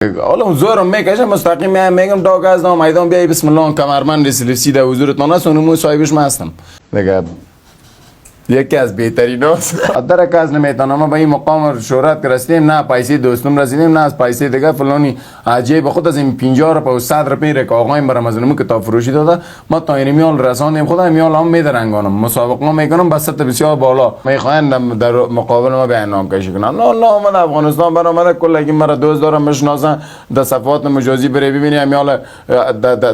حالا زورم میکشه مستقیم میگم تا از نام میدان بیای بسم الله کمربند رسیده حضورت ناس اونمو صاحبش ما هستم دیگه یکی از بهترین هاست درک از نمیتونم با این مقام شهرت رسیدیم نه پیسه دوستم رسیدیم نه از پیسه دیگه فلانی عجیب خود از این 50 روپیه و 100 روپیه که آقایم برام از اونم کتاب فروشی داده ما تا این میال رسانیم خودم میال هم میدرنگانم مسابقه میکنم بس بسیار بالا میخواین در مقابل ما بیان نام کشی کنن نه من افغانستان برام من کلا مرا دوست دارم مشناسن در صفحات مجازی بری ببینی میال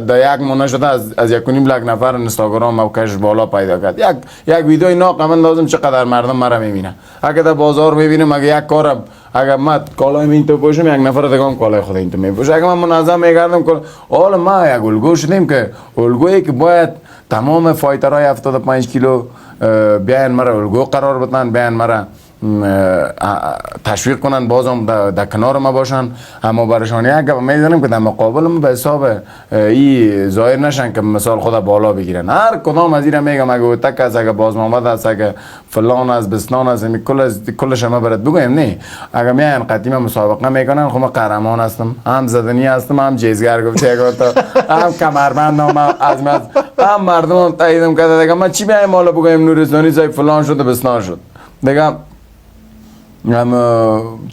در یک مونه شده از 1.5 لک نفر اینستاگرام موقعش بالا پیدا کرد یک ویدیو ناق من لازم چقدر مردم مرا میبینه اگه در بازار میبینم اگه یک کارم اگه من کالای این تو پوشم یک نفر دیگه هم کالای خود این تو میپوشه اگه من منظم میگردم حالا ما یک الگو شدیم که الگویی که باید تمام فایترهای 75 کیلو بیاین مرا الگو قرار بدن بیاین مرا تشویق کنن بازم در کنار ما باشن اما برشان یک گپ میزنیم که در مقابل ما به حساب ای ظاهر نشن که مثال خود بالا بگیرن هر کدام از اینا میگم اگه تک از اگه باز محمد است اگه فلان از بسنان از کلش ما برات بگویم نه اگه میان قدیم مسابقه میکنن خب ما قهرمان هستم هم زدنی هستم هم جیزگر گفته هم کمربند هم مردم تاییدم کرده دیگه ما چی بیایم مالا بگویم نورستانی زای فلان شد و بسنان شد دیگه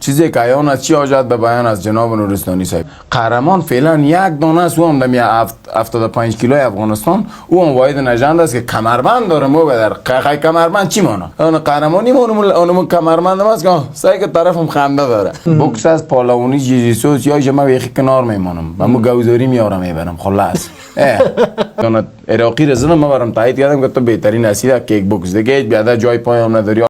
چیزی که ایان از چی حاجت به بیان از جناب نورستانی صاحب قهرمان فعلا یک دانه است او هم دمی 75 کیلوی افغانستان او هم واحد نژند است که کمربند داره مو بدر قای کمربند چی مانه اون قهرمانی اونم کمربند است که سعی که طرفم خنده داره بوکس از پالوانی جیجیسوس یا جما یخی کنار میمانم من گوزاری میارم میبرم خلاص اون عراقی رزن ما برام تایید کردم که تو بهترین هستی کیک بوکس دیگه بیاد جای پایم نداری